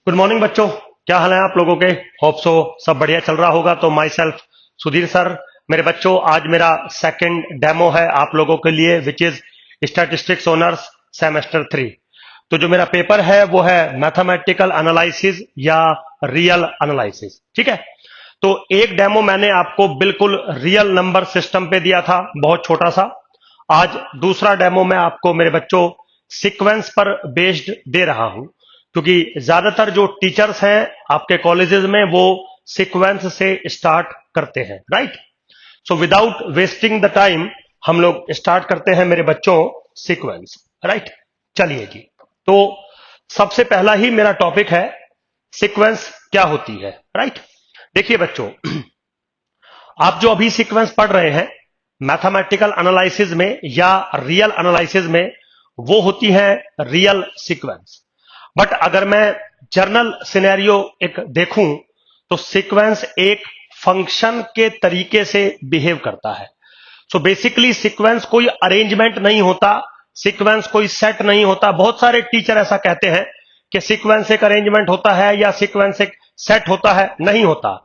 Good morning बच्चों, क्या हाल है आप लोगों के। होप सो सब बढ़िया चल रहा होगा। तो माई सेल्फ सुधीर सर। मेरे बच्चों, आज मेरा सेकंड डेमो है आप लोगों के लिए, which is statistics honours semester 3। तो जो मेरा पेपर है वो है मैथमेटिकल एनालिसिस या रियल एनालिसिस, ठीक है। तो एक डेमो मैंने आपको बिल्कुल रियल नंबर सिस्टम पे दिया था, बहुत छोटा सा। आज दूसरा डेमो मैं आपको मेरे बच्चों सीक्वेंस पर बेस्ड दे रहा हूं, क्योंकि ज्यादातर जो टीचर्स हैं आपके कॉलेजेस में वो सीक्वेंस से स्टार्ट करते हैं, right. So without wasting the time हम लोग स्टार्ट करते हैं मेरे बच्चों सीक्वेंस, राइट। चलिए जी। तो सबसे पहला ही मेरा टॉपिक है सीक्वेंस क्या होती है, राइट। देखिए बच्चों, आप जो अभी सीक्वेंस पढ़ रहे हैं मैथमेटिकल एनालिसिस में या रियल एनालिसिस में, वो होती है रियल सीक्वेंस। बट अगर मैं जर्नल सिनेरियो एक देखूं तो सीक्वेंस एक फंक्शन के तरीके से बिहेव करता है। सो बेसिकली सीक्वेंस कोई अरेंजमेंट नहीं होता, सीक्वेंस कोई सेट नहीं होता। बहुत सारे टीचर ऐसा कहते हैं कि सीक्वेंस एक अरेंजमेंट होता है या सीक्वेंस एक सेट होता है। नहीं होता।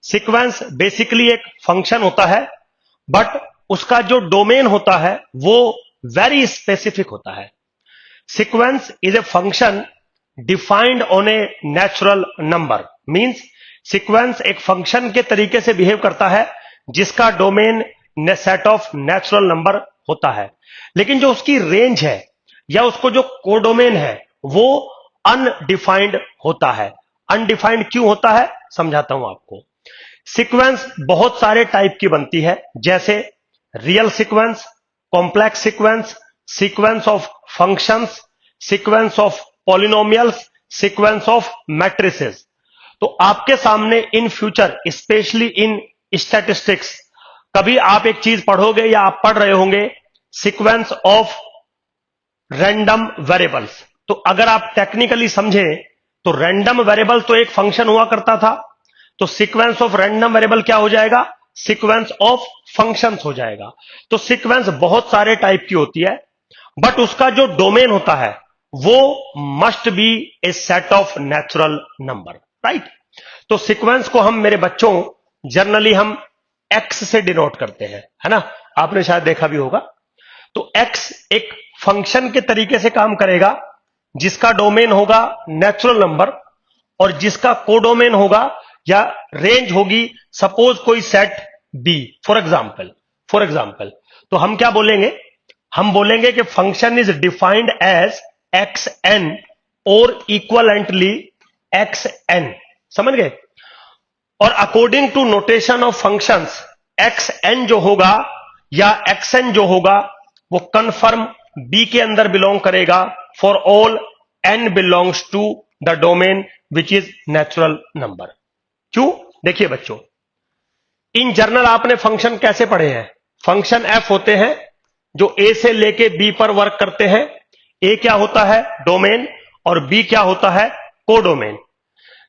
सीक्वेंस बेसिकली एक फंक्शन होता है, बट उसका जो डोमेन होता है वो वेरी स्पेसिफिक होता है। Sequence is a function defined on A natural number. Means sequence एक फंक्शन के तरीके से बिहेव करता है जिसका domain set of natural number होता है, लेकिन जो उसकी रेंज है या उसको जो कोडोमेन है वो अनडिफाइंड होता है। अनडिफाइंड क्यों होता है समझाता हूं आपको। सीक्वेंस बहुत सारे टाइप की बनती है, जैसे real sequence, complex sequence, sequence of functions, sequence of polynomials, sequence of matrices. तो आपके सामने in future, specially in statistics, कभी आप एक चीज पढ़ोगे या आप पढ़ रहे होंगे सीक्वेंस ऑफ रैंडम वेरिएबल्स। तो अगर आप टेक्निकली समझें तो रैंडम वेरिएबल तो एक फंक्शन हुआ करता था, तो सीक्वेंस ऑफ रैंडम वेरिएबल क्या हो जाएगा, सीक्वेंस ऑफ फंक्शंस हो जाएगा। तो सीक्वेंस बहुत सारे टाइप की होती है, बट उसका जो डोमेन होता है वो must be A set of natural number, right. तो सीक्वेंस को हम मेरे बच्चों जनरली हम एक्स से डिनोट करते हैं, है ना। आपने शायद देखा भी होगा। तो एक्स एक फंक्शन के तरीके से काम करेगा जिसका डोमेन होगा नेचुरल नंबर और जिसका कोडोमेन होगा या रेंज होगी सपोज कोई सेट बी, फॉर एग्जाम्पल। तो हम क्या बोलेंगे, हम बोलेंगे कि function is defined as x n और इक्वलेंटली एक्स एन। समझ गए। और according to notation of functions, x n जो होगा या एक्स एन जो होगा वो कंफर्म बी के अंदर बिलोंग करेगा for all n belongs to the domain which is natural number. क्यों, देखिए बच्चों, इन जर्नल आपने फंक्शन कैसे पढ़े हैं। फंक्शन एफ होते हैं जो ए से लेके बी पर वर्क करते हैं। ए क्या होता है, डोमेन, और बी क्या होता है, कोडोमेन।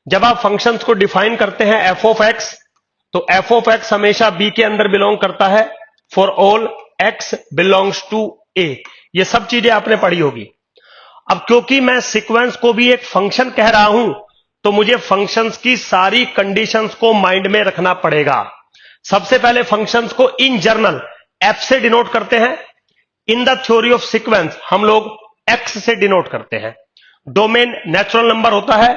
जब आप फंक्शंस को डिफाइन करते हैं एफ ऑफ एक्स, तो एफ ऑफ एक्स हमेशा बी के अंदर बिलोंग करता है for all x belongs to A. ये सब चीजें आपने पढ़ी होगी। अब क्योंकि मैं सीक्वेंस को भी एक फंक्शन कह रहा हूं तो मुझे फंक्शंस की सारी कंडीशंस को माइंड में रखना पड़ेगा। सबसे पहले फंक्शंस को इन जर्नल एफ से डिनोट करते हैं। In the theory of sequence हम लोग एक्स से डिनोट करते हैं। डोमेन नेचुरल नंबर होता है,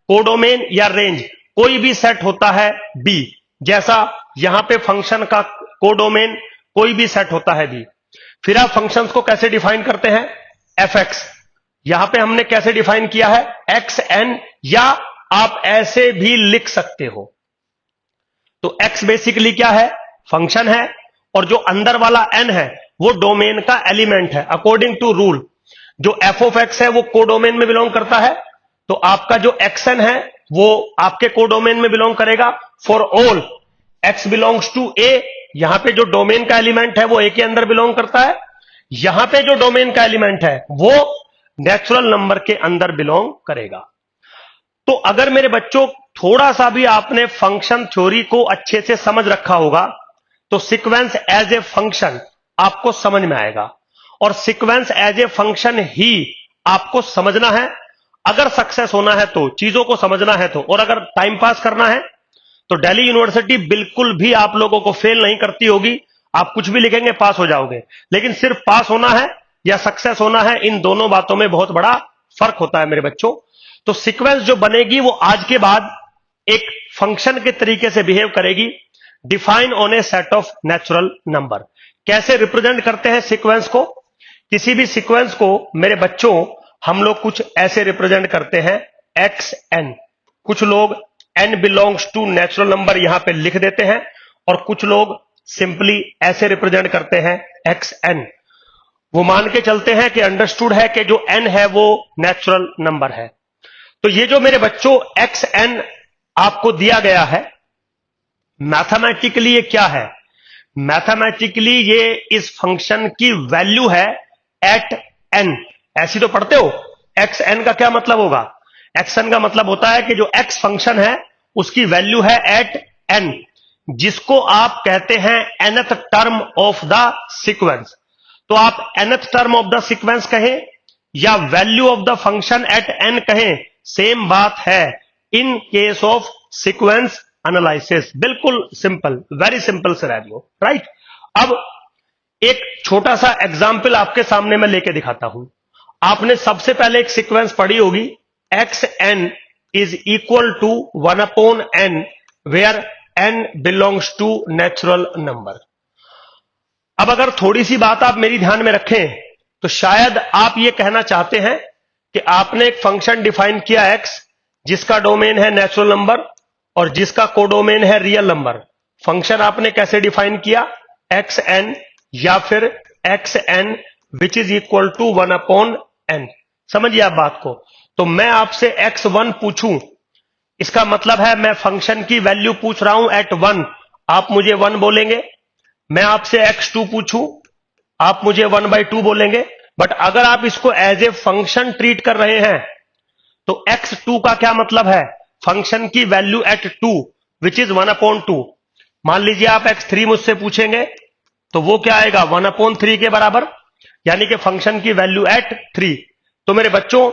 कोडोमेन या रेंज कोई भी सेट होता है बी, जैसा यहां पे फंक्शन का कोडोमेन कोई भी सेट होता है बी। फिर आप फंक्शंस को कैसे डिफाइन करते हैं, एफ एक्स, यहां पे हमने कैसे डिफाइन किया है, एक्स एन, या आप ऐसे भी लिख सकते हो। तो एक्स बेसिकली क्या है, फंक्शन है, और जो अंदर वाला एन है वो डोमेन का एलिमेंट है। अकॉर्डिंग टू रूल जो एफ ऑफ एक्स है वो कोडोमेन में बिलोंग करता है, तो आपका जो एक्स एन है वो आपके कोडोमेन में बिलोंग करेगा for all x belongs to A. यहां पे जो डोमेन का एलिमेंट है वो ए के अंदर बिलोंग करता है, यहां पे जो डोमेन का एलिमेंट है वो नेचुरल नंबर के अंदर बिलोंग करेगा। तो अगर मेरे बच्चों थोड़ा सा भी आपने फंक्शन थ्योरी को अच्छे से समझ रखा होगा तो सीक्वेंस एज ए फंक्शन आपको समझ में आएगा, और सीक्वेंस एज ए फंक्शन ही आपको समझना है। अगर सक्सेस होना है तो, चीजों को समझना है तो, और अगर टाइम पास करना है तो दिल्ली यूनिवर्सिटी बिल्कुल भी आप लोगों को फेल नहीं करती होगी। आप कुछ भी लिखेंगे पास हो जाओगे, लेकिन सिर्फ पास होना है या सक्सेस होना है, इन दोनों बातों में बहुत बड़ा फर्क होता है मेरे बच्चों। तो सीक्वेंस जो बनेगी वो आज के बाद एक फंक्शन के तरीके से बिहेव करेगी, define on A set of natural number. कैसे रिप्रेजेंट करते हैं सीक्वेंस को? किसी भी सीक्वेंस को मेरे बच्चों हम लोग कुछ ऐसे रिप्रेजेंट करते हैं, एक्स एन। कुछ लोग n belongs to natural number यहां पे लिख देते हैं, और कुछ लोग सिंपली ऐसे रिप्रेजेंट करते हैं, एक्स एन। वो मान के चलते हैं कि अंडरस्टूड है कि जो एन है वो नेचुरल नंबर है। तो ये जो मेरे बच्चों एक्स एन आपको दिया गया है, मैथमेटिकली ये क्या है? मैथमेटिकली ये इस फंक्शन की वैल्यू है एट एन। ऐसी तो पढ़ते हो, एक्स एन का क्या मतलब होगा? एक्स एन का मतलब होता है कि जो एक्स फंक्शन है उसकी वैल्यू है एट एन, जिसको आप कहते हैं nth term of the sequence. तो आप nth term of the sequence कहें या value of the function at n कहें, सेम बात है in case of sequence analysis. बिल्कुल simple, very simple scenario, right? अब एक छोटा सा एग्जाम्पल आपके सामने मैं लेके दिखाता हूं। आपने सबसे पहले एक सीक्वेंस पढ़ी होगी, x n is equal to 1/n where n belongs to natural number. अब अगर थोड़ी सी बात आप मेरी ध्यान में रखें तो शायद आप ये कहना चाहते हैं कि आपने एक फंक्शन डिफाइन किया x, जिसका डोमेन है नेचुरल नंबर और जिसका कोडोमेन है रियल नंबर। फंक्शन आपने कैसे डिफाइन किया? एक्स एन या फिर x n which is equal to 1/n। समझिए आप बात को। तो मैं आपसे x1 पूछूं, इसका मतलब है मैं फंक्शन की वैल्यू पूछ रहा हूं एट 1, आप मुझे 1 बोलेंगे। मैं आपसे x2 पूछूं, आप मुझे 1/2 बोलेंगे। बट अगर आप इसको एज ए फंक्शन ट्रीट कर रहे हैं तो x2 का क्या मतलब है? फंक्शन की वैल्यू एट 2 विच इज 1/2। मान लीजिए आप x3 मुझसे पूछेंगे तो वो क्या आएगा? 1/3 के बराबर, यानी कि फंक्शन की वैल्यू एट 3। तो मेरे बच्चों,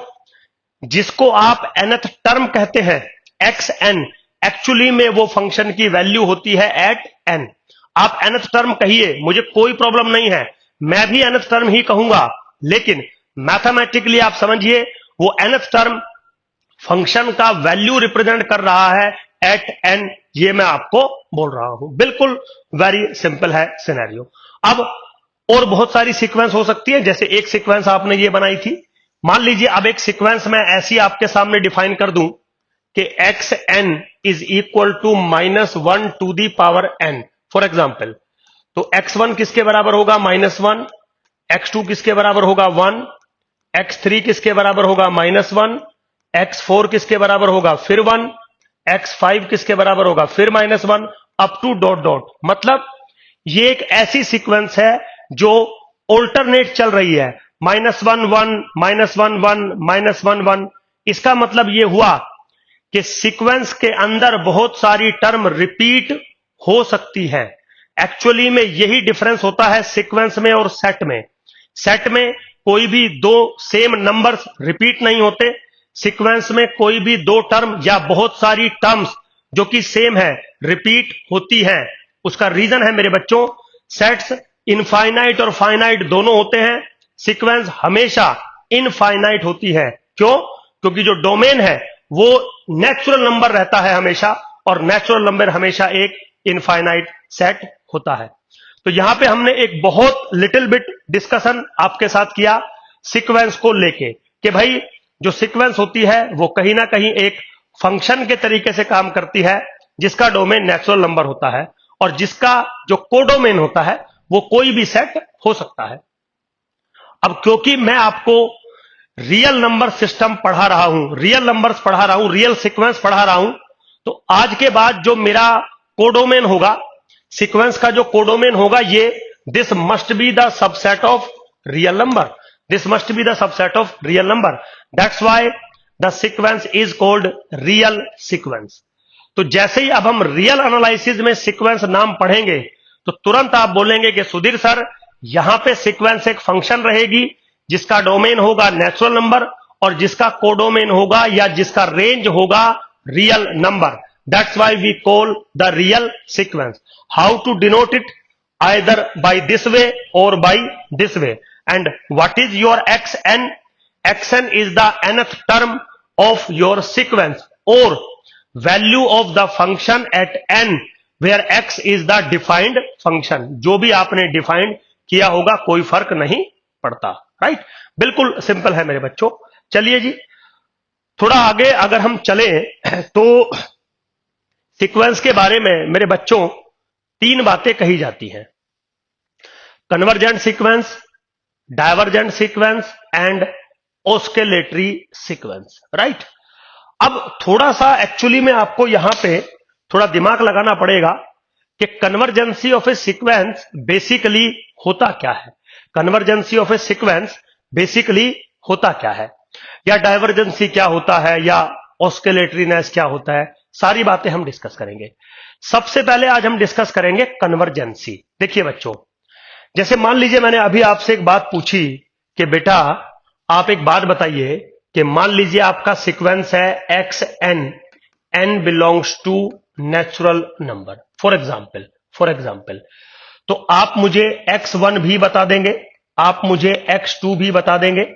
जिसको आप nth टर्म कहते हैं एक्स एन, एक्चुअली में वो फंक्शन की वैल्यू होती है एट एन। आप nth टर्म कहिए, मुझे कोई प्रॉब्लम नहीं है, मैं भी nth टर्म ही कहूंगा, लेकिन मैथमेटिकली आप समझिए वो nth टर्म फंक्शन का वैल्यू रिप्रेजेंट कर रहा है एट एन। ये मैं आपको बोल रहा हूं, बिल्कुल वेरी सिंपल है सिनेरियो। अब और बहुत सारी सीक्वेंस हो सकती है, जैसे एक सीक्वेंस आपने ये बनाई थी। मान लीजिए अब एक सीक्वेंस मैं ऐसी आपके सामने डिफाइन कर दूं कि x n is equal to -1 to the power n। For example, तो x1 किसके बराबर होगा? -1। x2 किसके बराबर होगा? 1। x3 किसके बराबर होगा? -1। x4 किसके बराबर होगा? फिर 1। x5 किसके बराबर होगा? फिर -1, अप टू डॉट डॉट। मतलब ये एक ऐसी सीक्वेंस है जो ऑल्टरनेट चल रही है, -1 1 -1 1 -1 1। इसका मतलब ये हुआ कि सीक्वेंस के अंदर बहुत सारी टर्म रिपीट हो सकती है। एक्चुअली में यही डिफरेंस होता है सीक्वेंस में और सेट में। सेट में कोई भी दो सेम नंबर्स रिपीट नहीं होते, सीक्वेंस में कोई भी दो टर्म या बहुत सारी टर्म्स जो कि सेम है रिपीट होती हैं। उसका रीजन है मेरे बच्चों, सेट्स इनफाइनाइट और फाइनाइट दोनों होते हैं, सीक्वेंस हमेशा इनफाइनाइट होती है। क्यों? क्योंकि जो डोमेन है वो नेचुरल नंबर रहता है हमेशा, और नेचुरल नंबर हमेशा एक इनफाइनाइट सेट होता है। तो यहां पे हमने एक बहुत लिटिल बिट डिस्कशन आपके साथ किया सीक्वेंस को लेके, कि भाई जो सीक्वेंस होती है वो कहीं ना कहीं एक फंक्शन के तरीके से काम करती है, जिसका डोमेन नेचुरल नंबर होता है, और जिसका जो कोडोमेन होता है वो कोई भी सेट हो सकता है। अब क्योंकि मैं आपको रियल नंबर सिस्टम पढ़ा रहा हूं, रियल नंबर्स पढ़ा रहा हूं, रियल सीक्वेंस पढ़ा रहा हूं, तो आज के बाद जो मेरा कोडोमेन होगा, सीक्वेंस का जो कोडोमेन होगा, ये this must be the subset of real number, this must be the subset of real number. That's why the sequence is called real sequence. तो जैसे ही अब हम रियल एनालिसिस में सीक्वेंस नाम पढ़ेंगे तो तुरंत आप बोलेंगे कि सुधीर सर, यहां पे सीक्वेंस एक फंक्शन रहेगी जिसका डोमेन होगा नेचुरल नंबर, और जिसका कोडोमेन होगा या जिसका रेंज होगा real number. That's why we call the real sequence. How to denote it? either by this way or by this way. And what is your xn? xn is the nth term of your sequence or value of the function at n where x is the defined function. जो भी आपने defined किया होगा कोई फर्क नहीं पड़ता. Right, बिल्कुल सिंपल है मेरे बच्चों. चलिए जी, थोड़ा आगे अगर हम चले तो सीक्वेंस के बारे में मेरे बच्चों तीन बातें कही जाती हैं: convergent sequence, divergent sequence and oscillatory sequence. Right, अब थोड़ा सा एक्चुअली में आपको यहां पे थोड़ा दिमाग लगाना पड़ेगा कि कन्वर्जेंसी ऑफ ए सीक्वेंस बेसिकली होता क्या है. कन्वर्जेंसी ऑफ ए सीक्वेंस बेसिकली होता क्या है, या डायवर्जेंसी क्या होता है, या ऑस्किलेटरीनेस क्या होता है, सारी बातें हम डिस्कस करेंगे. सबसे पहले आज हम डिस्कस करेंगे कन्वर्जेंसी. देखिए बच्चों, जैसे मान लीजिए मैंने अभी आपसे एक बात पूछी कि बेटा आप एक बात बताइए कि मान लीजिए आपका सीक्वेंस है x n, n belongs to natural number. For example तो आप मुझे x1 भी बता देंगे, आप मुझे x2 भी बता देंगे,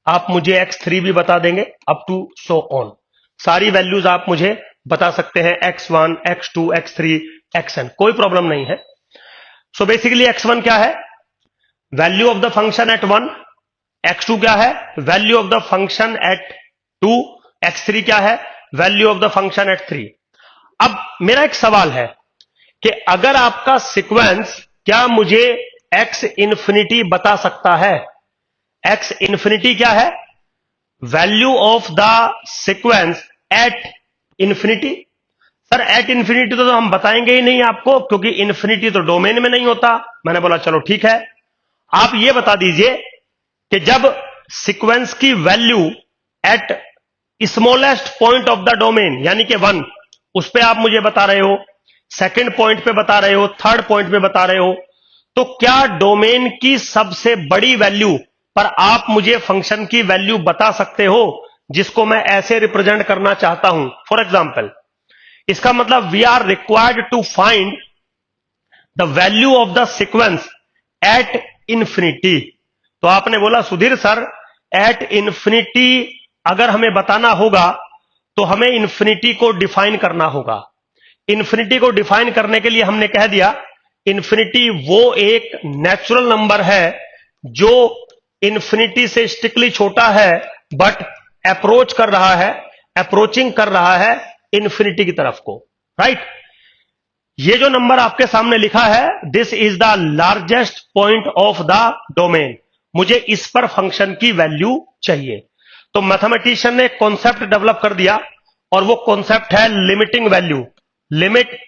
आप मुझे x3 भी बता देंगे, अप टू सो ऑन. सारी वैल्यूज आप मुझे बता सकते हैं, x1, x2, x3, xn, कोई प्रॉब्लम नहीं है. सो बेसिकली x1 क्या है? Value of the function eight 1. x2 क्या है? Value of the function eight 2. x3 क्या है? Value of the function eight 3. अब मेरा एक सवाल है कि अगर आपका सीक्वेंस क्या मुझे x इंफिनिटी बता सकता है? x इंफिनिटी क्या है? Value of the sequence at infinity. Sir eight infinity तो हम बताएंगे ही नहीं आपको, क्योंकि इंफिनिटी तो डोमेन में नहीं होता. मैंने बोला चलो ठीक है, आप ये बता दीजिए कि जब सीक्वेंस की value at smallest point of the domain यानी कि 1, उस पे आप मुझे बता रहे हो, सेकंड पॉइंट पे बता रहे हो, थर्ड पॉइंट पे बता रहे हो, तो क्या डोमेन की सबसे बड़ी वैल्यू पर आप मुझे फंक्शन की वैल्यू बता सकते हो जिसको मैं ऐसे रिप्रेजेंट करना चाहता हूं? फॉर एग्जाम्पल, इसका मतलब we are required to find the value of the sequence at infinity. तो आपने बोला सुधीर सर एट इंफिनिटी अगर हमें बताना होगा तो हमें इंफिनिटी को डिफाइन करना होगा. इंफिनिटी को डिफाइन करने के लिए हमने कह दिया इंफिनिटी वो एक नेचुरल नंबर है जो इंफिनिटी से स्ट्रिक्टली छोटा है बट अप्रोचिंग कर रहा है इंफिनिटी की तरफ को. राइट, ये जो नंबर आपके सामने लिखा है, this is the largest point of the domain. मुझे इस पर फंक्शन की वैल्यू चाहिए. तो मैथमेटिशियन ने कॉन्सेप्ट डेवलप कर दिया और वो कॉन्सेप्ट है limiting value. Limit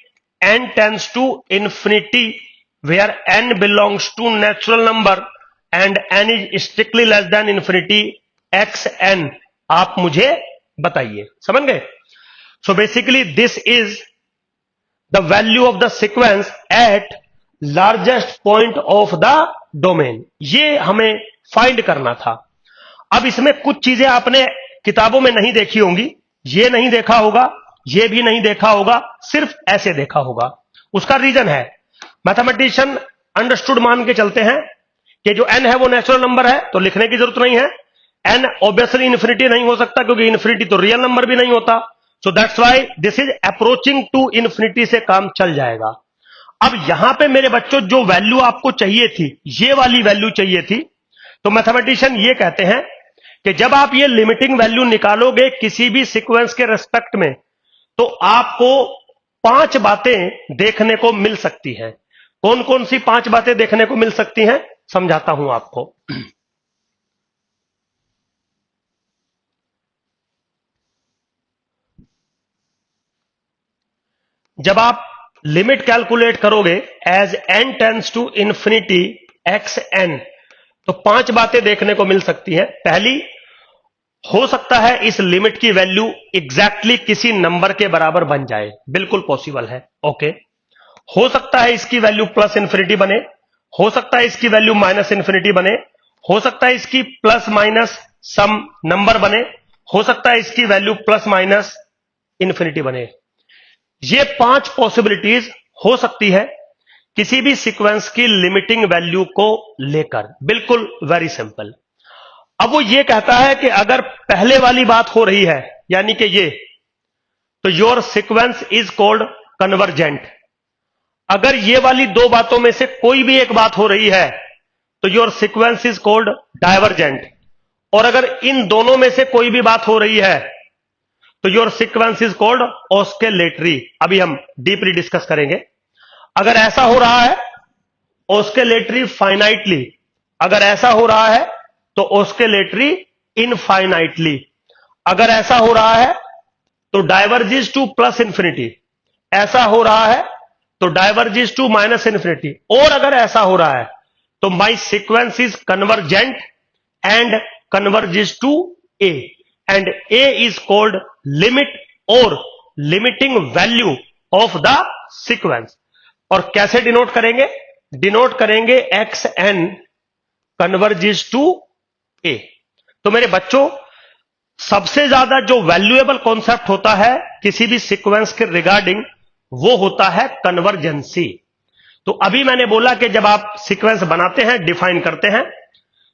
n tends to infinity where n belongs to natural number and n is strictly less than infinity xn. आप मुझे बताइए. समझ गए? So basically this is the value of the sequence at largest point of the domain. ये हमें find करना था. अब इसमें कुछ चीजें आपने किताबों में नहीं देखी होंगी, ये नहीं देखा होगा, ये भी नहीं देखा होगा, सिर्फ ऐसे देखा होगा. उसका रीजन है मैथमेटिशियन अंडरस्टूड मान के चलते हैं कि जो n है वो नेचुरल नंबर है, तो लिखने की जरूरत नहीं है. n ऑब्वियसली इंफिनिटी नहीं हो सकता क्योंकि इंफिनिटी तो रियल नंबर भी नहीं होता. So that's why this is approaching to infinity से काम चल जाएगा. अब यहां पे मेरे बच्चों जो वैल्यू आपको चाहिए थी, ये वाली वैल्यू चाहिए थी, तो मैथमेटिशियन ये कहते हैं कि जब आप ये लिमिटिंग वैल्यू निकालोगे किसी भी सीक्वेंस के रेस्पेक्ट में, तो आपको 5 बातें देखने को मिल सकती हैं. कौन कौन सी 5 बातें देखने को मिल सकती हैं समझाता हूं आपको. जब आप लिमिट कैलकुलेट करोगे as n tends to infinity xn, तो 5 बातें देखने को मिल सकती हैं. पहली, हो सकता है इस लिमिट की वैल्यू एग्जैक्टली किसी नंबर के बराबर बन जाए. बिल्कुल पॉसिबल है. ओके, हो सकता है इसकी वैल्यू प्लस इंफिनिटी बने, हो सकता है इसकी वैल्यू माइनस इंफिनिटी बने, हो सकता है इसकी प्लस माइनस सम नंबर बने, हो सकता है इसकी वैल्यू प्लस माइनस इंफिनिटी बने। ये 5 पॉसिबिलिटीज हो सकती है किसी भी सीक्वेंस की लिमिटिंग वैल्यू को लेकर। बिल्कुल वेरी सिंपल। अब वो ये कहता है कि अगर पहले वाली बात हो रही है, यानी कि ये, तो your sequence is called convergent. अगर ये वाली दो बातों में से कोई भी एक बात हो रही है तो your sequence is called divergent. और अगर इन दोनों में से कोई भी बात हो रही है तो your sequence is called oscillatory. अभी हम डीपली डिस्कस करेंगे। अगर ऐसा हो रहा है ऑस्किलेटरी फाइनाइटली, अगर ऐसा हो रहा है तो ऑस्किलेटरी इनफाइनाइटली, अगर ऐसा हो रहा है तो डाइवर्जेस टू प्लस इंफिनिटी, ऐसा हो रहा है तो डाइवर्जेस टू माइनस इंफिनिटी, और अगर ऐसा हो रहा है तो my sequence is convergent and converges to A, and A is called limit or limiting value of the sequence. और कैसे डिनोट करेंगे? डिनोट करेंगे x n converges to A. तो मेरे बच्चों, सबसे ज्यादा जो वैल्यूएबल कॉन्सेप्ट होता है किसी भी सीक्वेंस के रिगार्डिंग, वो होता है कन्वर्जेंसी। तो अभी मैंने बोला कि जब आप सीक्वेंस बनाते हैं, डिफाइन करते हैं,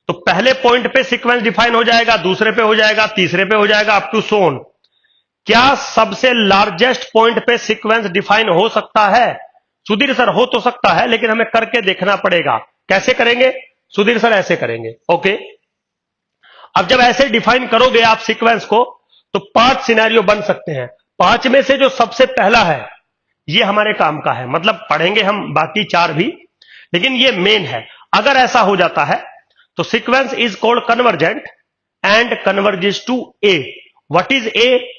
तो पहले पॉइंट पे सीक्वेंस डिफाइन हो जाएगा, दूसरे पे हो जाएगा, तीसरे पे हो जाएगा, अप टू सो ऑन। क्या सबसे लार्जेस्ट पॉइंट पे सीक्वेंस डिफाइन हो सकता है? सुधीर सर हो तो सकता है, लेकिन हमें करके देखना पड़ेगा। कैसे करेंगे सुधीर सर? ऐसे करेंगे। ओके, अब जब ऐसे डिफाइन करोगे आप सीक्वेंस को, तो 5 सिनेरियो बन सकते हैं। 5 में से जो सबसे पहला है ये हमारे काम का है, मतलब पढ़ेंगे हम बाकी 4 भी, लेकिन ये मेन है। अगर ऐसा हो जाता है तो sequence is called convergent and converges to A. What is A?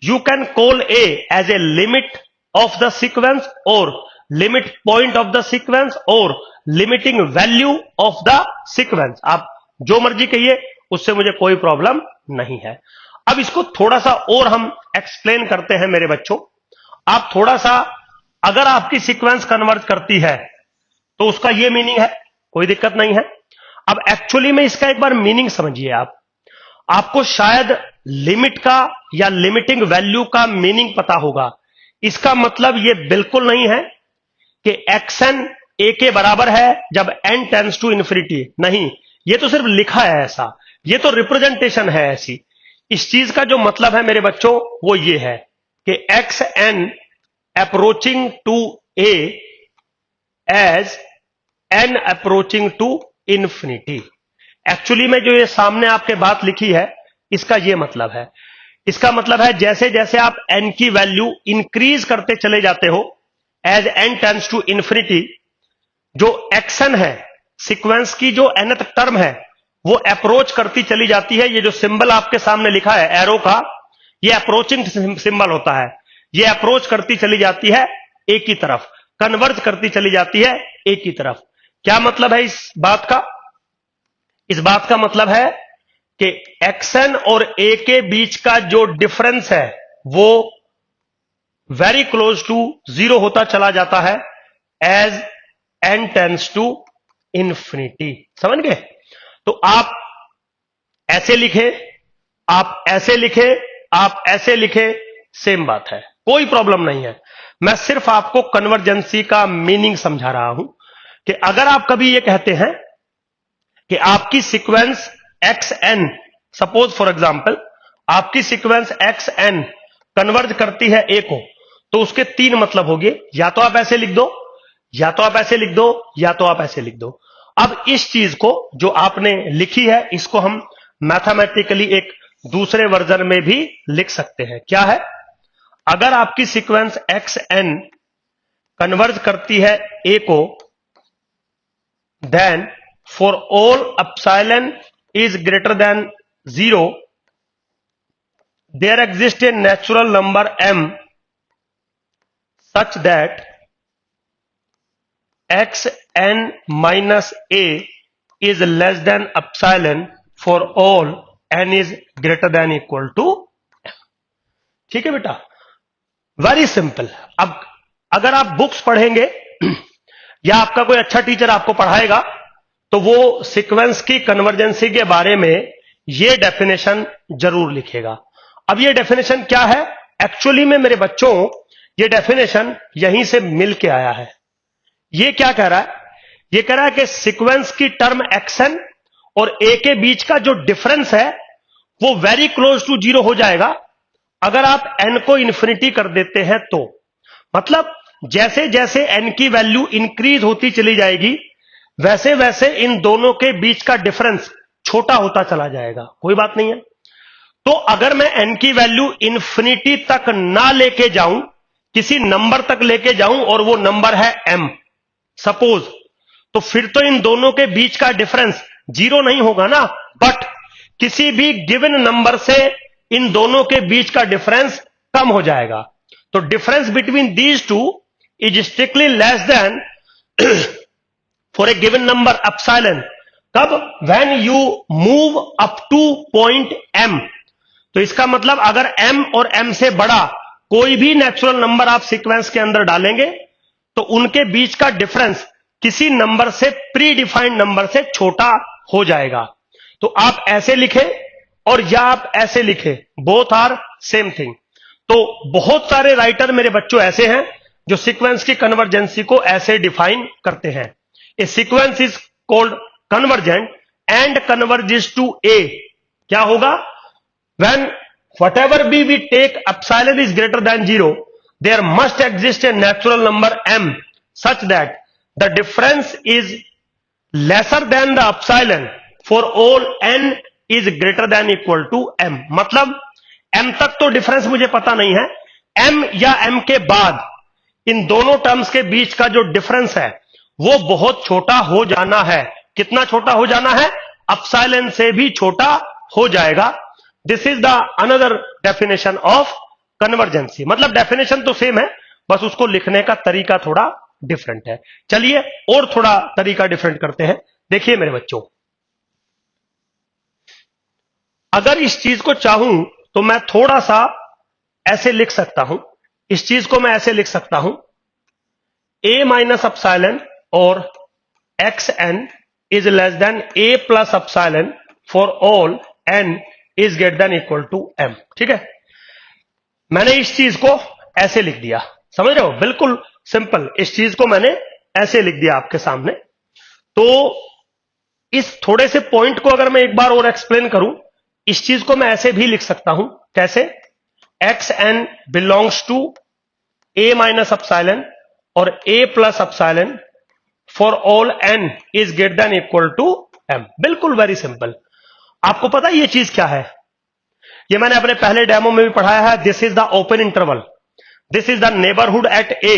You can call A as a limit of the sequence or limit point of the sequence or limiting value of the sequence. आप जो मर्जी कहिए, उससे मुझे कोई problem नहीं है। अब इसको थोड़ा सा और हम एक्सप्लेन करते हैं मेरे बच्चों। आप थोड़ा सा, अगर आपकी सीक्वेंस कन्वर्ज करती है तो उसका यह मीनिंग है, कोई दिक्कत नहीं है। अब एक्चुअली में इसका एक बार मीनिंग समझिए आप। आपको शायद लिमिट का या लिमिटिंग वैल्यू का मीनिंग पता होगा। इसका मतलब यह बिल्कुल नहीं है कि एक्सन ए के बराबर है जब एन टेंड्स टू इन्फिनिटी। नहीं, यह तो सिर्फ लिखा है ऐसा, यह तो रिप्रेजेंटेशन है ऐसी। इस चीज का जो मतलब है मेरे बच्चों वो ये है कि x n approaching to a as n approaching to infinity. Actually में जो ये सामने आपके बात लिखी है, इसका ये मतलब है। इसका मतलब है जैसे जैसे आप एन की वैल्यू इंक्रीज करते चले जाते हो as n tends to infinity, जो एक्सन है सीक्वेंस की, जो nth टर्म है, वो अप्रोच करती चली जाती है। ये जो सिंबल आपके सामने लिखा है एरो का, ये अप्रोचिंग सिंबल होता है। ये अप्रोच करती चली जाती है ए की तरफ, कन्वर्ज करती चली जाती है ए की तरफ। क्या मतलब है इस बात का? इस बात का मतलब है कि एक्सन और ए के बीच का जो डिफरेंस है वो वेरी क्लोज टू 0 होता चला जाता है as n tends to infinity. समझ गए? तो आप ऐसे लिखे, आप ऐसे लिखे, आप ऐसे लिखे, सेम बात है, कोई प्रॉब्लम नहीं है। मैं सिर्फ आपको कन्वर्जेंसी का मीनिंग समझा रहा हूं कि अगर आप कभी ये कहते हैं कि आपकी sequence x n, suppose for example आपकी सीक्वेंस एक्स एन कन्वर्ज करती है ए को, तो उसके 3 मतलब हो गए। या तो आप ऐसे लिख दो, या तो आप ऐसे लिख दो, या तो आप ऐसे लिख दो। अब इस चीज को जो आपने लिखी है, इसको हम मैथमेटिकली एक दूसरे वर्जन में भी लिख सकते हैं। क्या है? अगर आपकी सीक्वेंस एक्स एन कन्वर्ज करती है ए को, then for all epsilon is greater than 0 there exist a natural number m such that x n minus a is less than epsilon for all n is greater than equal to. ठीक है बेटा, very simple. अब अगर आप books पढ़ेंगे या आपका कोई अच्छा टीचर आपको पढ़ाएगा, तो वो सीक्वेंस की कन्वर्जेंसी के बारे में ये डेफिनेशन जरूर लिखेगा। अब ये डेफिनेशन क्या है? एक्चुअली में मेरे बच्चों ये डेफिनेशन यहीं से मिल के आया है। ये क्या कह रहा है? ये कह रहा है कि सीक्वेंस की टर्म एक्सएन और ए के बीच का जो डिफरेंस है वो वेरी क्लोज टू जीरो हो जाएगा अगर आप एन को इन्फिनिटी कर देते हैं तो। मतलब जैसे जैसे एन की वैल्यू इंक्रीज होती चली जाएगी वैसे वैसे इन दोनों के बीच का डिफरेंस छोटा होता चला जाएगा। कोई बात नहीं है। तो अगर मैं एन की वैल्यू इंफिनिटी तक ना लेके जाऊं, किसी नंबर तक लेके जाऊं और वो नंबर है एम सपोज, तो फिर तो इन दोनों के बीच का डिफरेंस जीरो नहीं होगा ना, बट किसी भी गिवन नंबर से इन दोनों के बीच का डिफरेंस कम हो जाएगा। तो difference between these two is strictly less than for a given number epsilon. कब? When you move up to point M. तो इसका मतलब अगर m और m से बड़ा कोई भी नेचुरल नंबर आप सीक्वेंस के अंदर डालेंगे तो उनके बीच का डिफरेंस किसी नंबर से प्री डिफाइंड नंबर से छोटा हो जाएगा। तो आप ऐसे लिखें और या आप ऐसे लिखें, बोथ आर सेम थिंग। तो बहुत सारे राइटर मेरे बच्चों ऐसे हैं जो सीक्वेंस की कन्वर्जेंसी को ऐसे डिफाइन करते हैं। A sequence is called convergent and converges to A. क्या होगा? When whatever be we take epsilon is greater than 0, there must exist a natural number m such that the difference is lesser than the epsilon for all n is greater than equal to m। मतलब m तक तो difference मुझे पता नहीं है, m या m के बाद इन दोनों टर्म्स के बीच का जो डिफरेंस है वो बहुत छोटा हो जाना है। कितना छोटा हो जाना है? एप्सिलॉन से भी छोटा हो जाएगा। This is the another definition of convergency. मतलब डेफिनेशन तो सेम है, बस उसको लिखने का तरीका थोड़ा डिफरेंट है। चलिए और थोड़ा तरीका डिफरेंट करते हैं। देखिए मेरे बच्चों, अगर इस चीज को चाहूं तो मैं थोड़ा सा ऐसे लिख सकता हूं। इस चीज को मैं ऐसे लिख सकता हूं, a माइनस एप्सिलॉन और x n is less than a plus epsilon for all n is greater than equal to m। ठीक है, मैंने इस चीज को ऐसे लिख दिया। समझ रहे हो? बिल्कुल सिंपल। इस चीज को मैंने ऐसे लिख दिया आपके सामने। तो इस थोड़े से पॉइंट को अगर मैं एक बार और एक्सप्लेन करूं, इस चीज को मैं ऐसे भी लिख सकता हूं। कैसे? X n belongs to a minus epsilon और a plus epsilon for all n is greater than equal to m। बिल्कुल वेरी सिंपल। आपको पता है ये चीज क्या है? ये मैंने अपने पहले डेमो में भी पढ़ाया है। This is the open interval, this is the neighbourhood at a,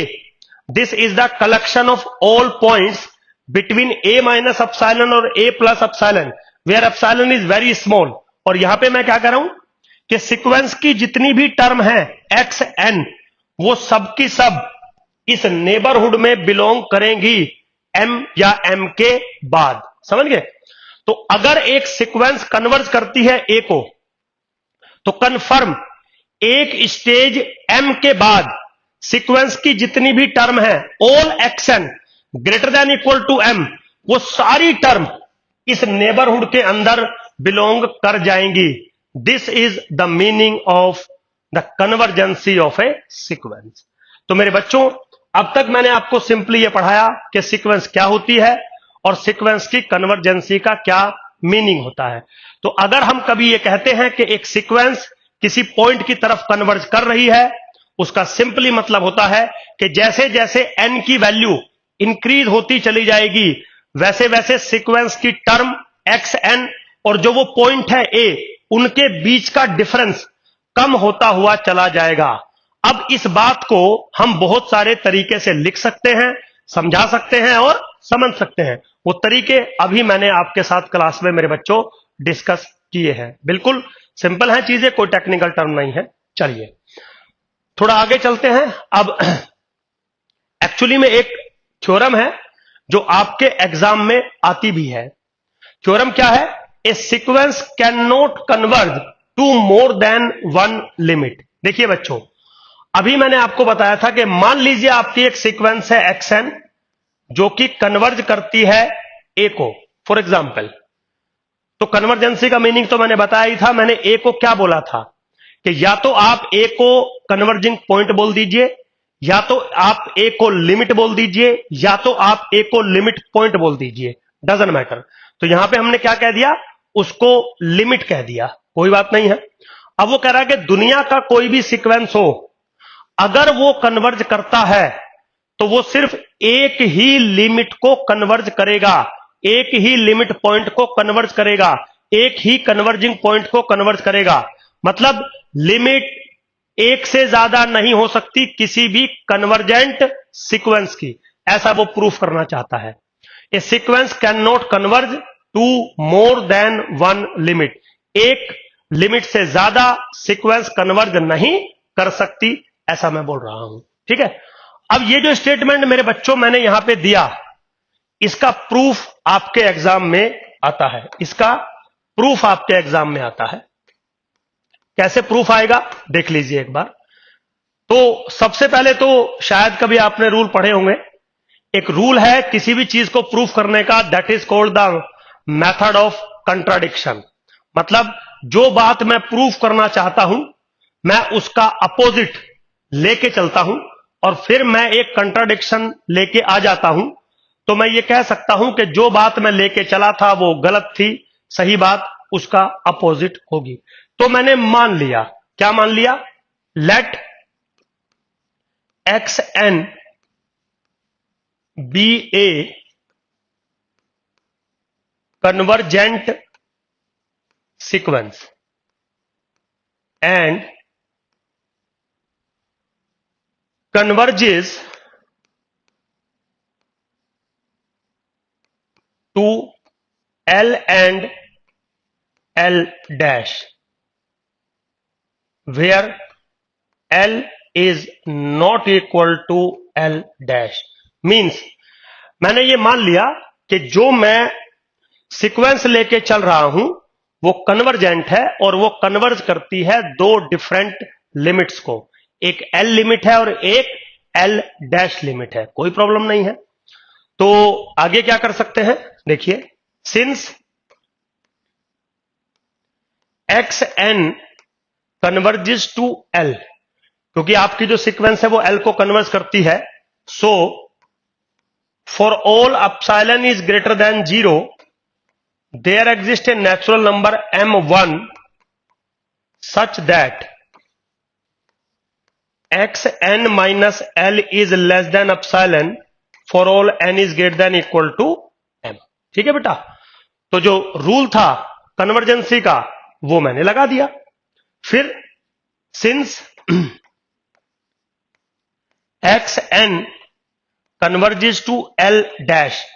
this is the collection of all points between a minus epsilon और a plus epsilon where epsilon is very small. और यहां पे मैं क्या कर रहा हूं कि सीक्वेंस की जितनी भी टर्म है एक्स एन, वो सब की सब इस नेबरहुड में बिलोंग करेंगी m या m के बाद। समझ गए? तो अगर एक सीक्वेंस कन्वर्ज करती है ए को, तो कन्फर्म एक स्टेज m के बाद सीक्वेंस की जितनी भी टर्म है all x n greater than equal to m, वो सारी टर्म इस नेबरहुड के अंदर बिलोंग कर जाएंगी। This is the meaning of the convergency of a sequence. तो मेरे बच्चों, अब तक मैंने आपको सिंपली ये पढ़ाया कि सीक्वेंस क्या होती है और सीक्वेंस की कन्वर्जेंसी का क्या मीनिंग होता है। तो अगर हम कभी ये कहते हैं कि एक सीक्वेंस किसी पॉइंट की तरफ कन्वर्ज कर रही है, उसका सिंपली मतलब होता है कि जैसे जैसे n की वैल्यू इंक्रीज होती चली जाएगी वैसे वैसे सीक्वेंस की टर्म एक्स एन और जो वो पॉइंट है a, उनके बीच का डिफरेंस कम होता हुआ चला जाएगा। अब इस बात को हम बहुत सारे तरीके से लिख सकते हैं, समझा सकते हैं और समझ सकते हैं। वो तरीके अभी मैंने आपके साथ क्लास में मेरे बच्चों डिस्कस किए हैं। बिल्कुल सिंपल है चीजें, कोई टेक्निकल टर्म नहीं है। चलिए थोड़ा आगे चलते हैं। अब एक्चुअली में एक थ्योरम है जो आपके एग्जाम में आती भी है। थ्योरम क्या है? A sequence can not converge to more than one limit. देखिए बच्चों, अभी मैंने आपको बताया था कि मान लीजिए आपकी एक सीक्वेंस है एक्स एन जो कि कन्वर्ज करती है ए को। फॉर एग्जाम्पल, तो कन्वर्जेंसी का मीनिंग तो मैंने बताया ही था। मैंने ए को क्या बोला था कि या तो आप ए को कन्वर्जिंग पॉइंट बोल दीजिए, या तो आप ए को लिमिट बोल दीजिए, या तो आप ए को लिमिट पॉइंट बोल दीजिए, डजंट मैटर। तो यहां पे हमने क्या कह दिया, उसको लिमिट कह दिया, कोई बात नहीं है। अब वो कह रहा है कि दुनिया का कोई भी सीक्वेंस हो, अगर वो कन्वर्ज करता है तो वो सिर्फ एक ही लिमिट को कन्वर्ज करेगा, एक ही लिमिट पॉइंट को कन्वर्ज करेगा, एक ही कन्वर्जिंग पॉइंट को कन्वर्ज करेगा। मतलब लिमिट एक से ज्यादा नहीं हो सकती किसी भी कन्वर्जेंट सीक्वेंस की, ऐसा वो प्रूफ करना चाहता है। A sequence can not converge to more than one limit, एक लिमिट से ज्यादा सीक्वेंस कन्वर्ज नहीं कर सकती, ऐसा मैं बोल रहा हूं। ठीक है, अब ये जो स्टेटमेंट मेरे बच्चों मैंने यहां पे दिया, इसका प्रूफ आपके एग्जाम में आता है, इसका प्रूफ आपके एग्जाम में आता है। कैसे प्रूफ आएगा देख लीजिए एक बार। तो सबसे पहले तो शायद कभी आपने रूल पढ़े होंगे, एक रूल है किसी भी चीज को प्रूफ करने का, that is called the method of contradiction. मतलब जो बात मैं प्रूफ करना चाहता हूं, मैं उसका अपोजिट लेके चलता हूं और फिर मैं एक कंट्राडिक्शन लेके आ जाता हूं, तो मैं ये कह सकता हूं कि जो बात मैं लेके चला था वो गलत थी, सही बात उसका अपोजिट होगी। तो मैंने मान लिया, क्या मान लिया, let x n be a convergent sequence and converges to L and L dash, where L is not equal to L dash। Means मैंने ये मान लिया कि जो मैं सीक्वेंस लेके चल रहा हूं वो कन्वर्जेंट है और वो कन्वर्ज करती है दो डिफरेंट लिमिट्स को, एक एल लिमिट है और एक एल डैश लिमिट है, कोई प्रॉब्लम नहीं है। तो आगे क्या कर सकते हैं देखिए, since x n converges to l, क्योंकि आपकी जो सीक्वेंस है वो एल को कन्वर्ज करती है, सो for all epsilon is greater than 0 there exists a natural number m1 such that xn minus l is less than epsilon for all n is greater than equal to m। ठीक है बेटा, तो जो rule था कन्वर्जेंसी का वो मैंने लगा दिया। फिर since xn converges to l dash,